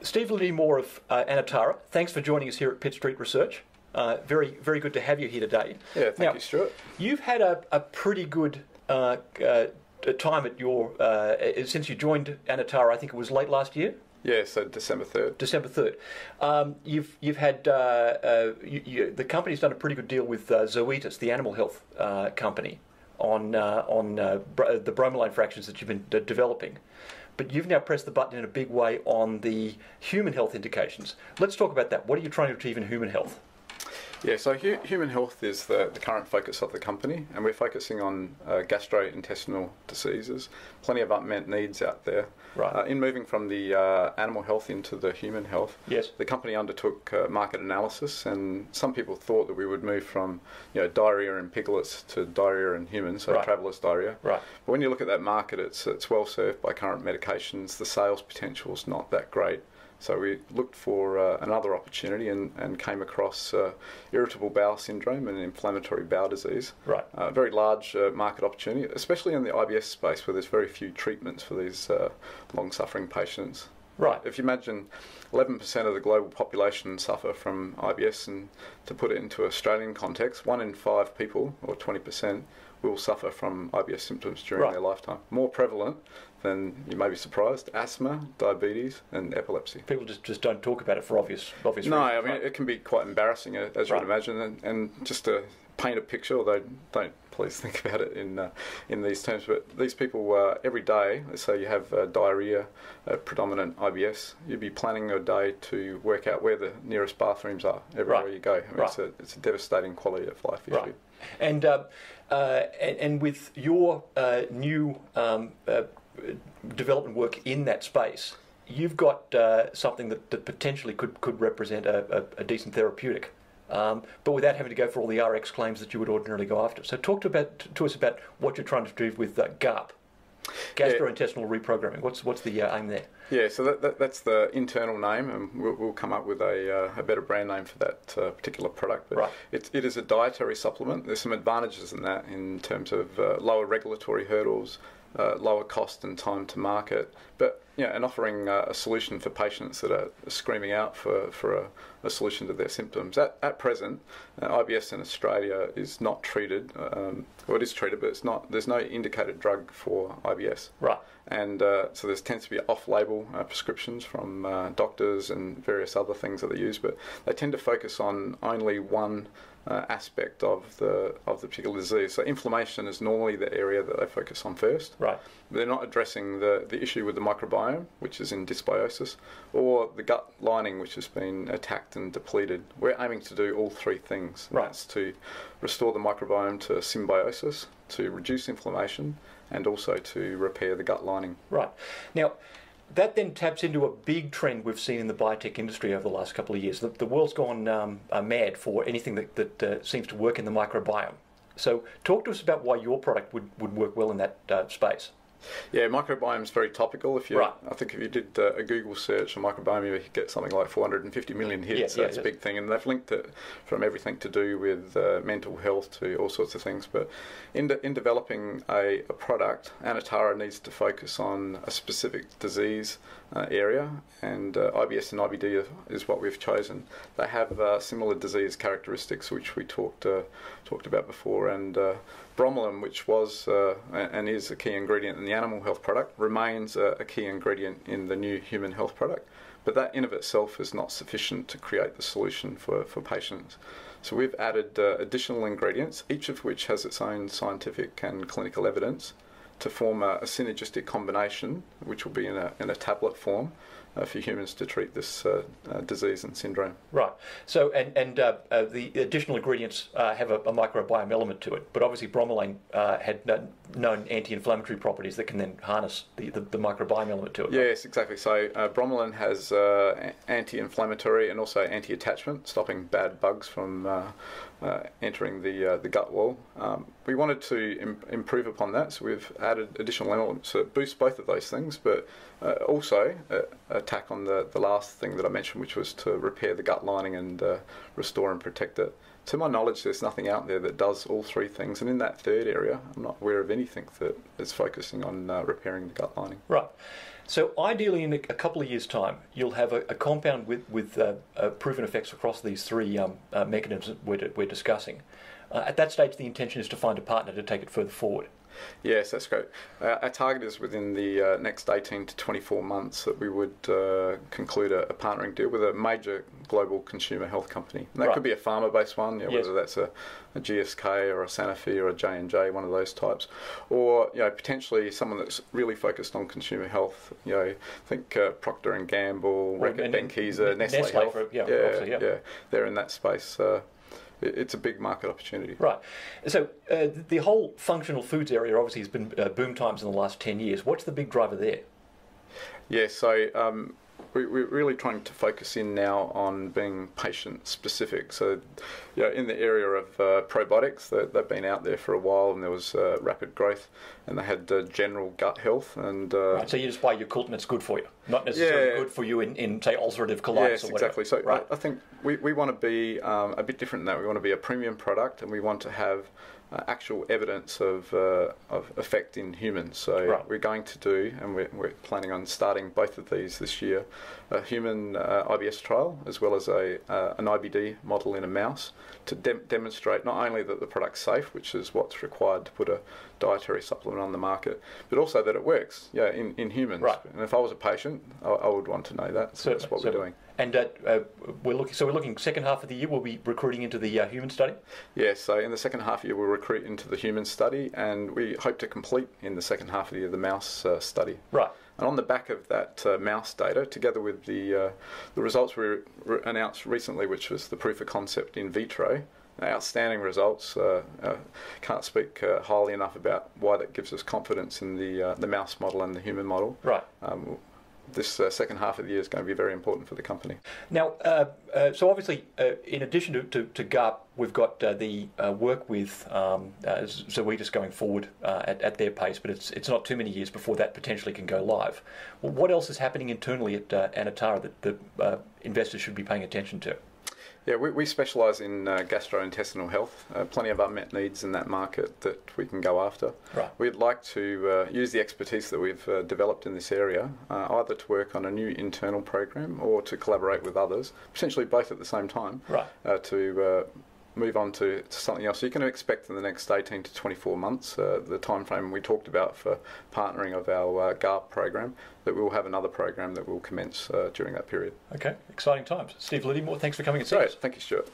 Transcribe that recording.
Steve Lydeamore of Anatara, thanks for joining us here at Pitt Street Research. Very, very good to have you here today. Yeah, thank you, Stuart. You've had a pretty good time at your since you joined Anatara. I think it was late last year. Yeah, so December 3rd. December 3rd. You've had the company's done a pretty good deal with Zoetis, the animal health company, on the bromelain fractions that you've been developing. But you've now pressed the button in a big way on the human health indications. Let's talk about that. What are you trying to achieve in human health? Yeah, so human health is the current focus of the company, and we're focusing on gastrointestinal diseases. Plenty of unmet needs out there. Right. In moving from the animal health into the human health, yes, the company undertook market analysis, and some people thought that we would move from diarrhea in piglets to diarrhea in humans, so right, traveller's diarrhea. Right. But when you look at that market, it's well served by current medications. The sales potential is not that great. So we looked for another opportunity and came across irritable bowel syndrome and inflammatory bowel disease. Right. A very large market opportunity, especially in the IBS space where there's very few treatments for these long-suffering patients. Right. If you imagine 11% of the global population suffer from IBS, and to put it into Australian context, 1 in 5 people, or 20%, will suffer from IBS symptoms during their lifetime. More prevalent than, you may be surprised, asthma, diabetes and epilepsy. People just don't talk about it for obvious reasons. No, I mean, it can be quite embarrassing, as you would imagine, and just to paint a picture, although don't please think about it in these terms, but these people every day, let's say you have diarrhea, predominant IBS, you'd be planning your day to work out where the nearest bathrooms are everywhere you go. I mean, it's a devastating quality of life issue. Right. And with your new development work in that space, you've got something that potentially could represent a decent therapeutic, but without having to go for all the RX claims that you would ordinarily go after. So talk to us about what you're trying to achieve with GaRP, gastrointestinal reprogramming. What's the aim there? Yeah, so that's the internal name, and we'll come up with a better brand name for that particular product. But it is a dietary supplement. There's some advantages in that in terms of lower regulatory hurdles, lower cost and time to market, but and offering a solution for patients that are screaming out for a solution to their symptoms. At present, IBS in Australia is not treated. Well, it is treated, but it's not. There's no indicated drug for IBS. Right. And so there tends to be off-label prescriptions from doctors and various other things that they use, but they tend to focus on only one aspect of the particular disease. So inflammation is normally the area that they focus on first. Right. They're not addressing the issue with the microbiome, which is in dysbiosis, or the gut lining, which has been attacked and depleted. We're aiming to do all three things. Right. That's to restore the microbiome to symbiosis, to reduce inflammation, and also to repair the gut lining. Right. Now, that then taps into a big trend we've seen in the biotech industry over the last couple of years. The world's gone mad for anything that seems to work in the microbiome. So talk to us about why your product would work well in that space. Yeah, microbiome is very topical. I think if you did a Google search on microbiome, you get something like 450 million hits. So it's a big thing, and they've linked it from everything to do with mental health to all sorts of things. But in developing a product, Anatara needs to focus on a specific disease area, and IBS and IBD is what we've chosen. They have similar disease characteristics, which we talked about before, and bromelain, which was and is a key ingredient in the animal health product, remains a key ingredient in the new human health product. But that in of itself is not sufficient to create the solution for patients. So we've added additional ingredients, each of which has its own scientific and clinical evidence, to form a synergistic combination, which will be in a tablet form for humans to treat this disease and syndrome. Right. So, and the additional ingredients have a microbiome element to it, but obviously bromelain had known anti-inflammatory properties that can then harness the microbiome element to it. Yes, exactly. So bromelain has anti-inflammatory and also anti-attachment, stopping bad bugs from entering the gut wall. We wanted to improve upon that, so we've added additional elements that boost both of those things, but also attack on the last thing that I mentioned, which was to repair the gut lining and restore and protect it. to my knowledge, there's nothing out there that does all three things. And in that third area, I'm not aware of anything that is focusing on repairing the gut lining. Right. So ideally, in a couple of years' time, you'll have a compound with proven effects across these three mechanisms we're discussing. At that stage, the intention is to find a partner to take it further forward. Yes, that's great. Our target is within the next 18 to 24 months that we would conclude a partnering deal with a major global consumer health company. And that could be a pharma-based one, whether that's a GSK or a Sanofi or a J&J, one of those types, or potentially someone that's really focused on consumer health. Think Procter and Gamble, Reckitt Benckiser, Nestle Health. They're in that space. It's a big market opportunity. Right. So the whole functional foods area obviously has been boom times in the last 10 years. What's the big driver there? Yeah, so we're really trying to focus in now on being patient-specific. So, in the area of probiotics, they've been out there for a while, and there was rapid growth, and they had general gut health. And right, so you just buy your Yakult and it's good for you, not necessarily good for you in say, ulcerative colitis or whatever. Exactly. So I think we want to be a bit different than that. We want to be a premium product, and we want to have actual evidence of effect in humans. So we're going to do, and we're planning on starting both of these this year, a human IBS trial as well as an IBD model in a mouse to demonstrate not only that the product's safe, which is what's required to put a dietary supplement on the market, but also that it works in humans. Right. And if I was a patient, I would want to know that. So that's what we're doing. And we're looking second half of the year, we'll be recruiting into the human study? Yes, so in the second half of the year we'll recruit into the human study, and we hope to complete in the second half of the year the mouse study. Right. And on the back of that mouse data, together with the results we announced recently, which was the proof of concept in vitro, outstanding results. Can't speak highly enough about why that gives us confidence in the mouse model and the human model. Right. This second half of the year is going to be very important for the company. Now, so obviously, in addition to GaRP, we've got the work with Zoetis going forward at their pace, but it's not too many years before that potentially can go live. Well, what else is happening internally at Anatara that investors should be paying attention to? Yeah, we specialise in gastrointestinal health. Plenty of unmet needs in that market that we can go after. Right. We'd like to use the expertise that we've developed in this area, either to work on a new internal program or to collaborate with others, potentially both at the same time, to move on to something else. So you can expect in the next 18 to 24 months, the time frame we talked about for partnering of our GaRP program, that we'll have another program that will commence during that period. Okay, exciting times. Steve Lydeamore, thanks for coming and seeing us. Thank you, Stuart.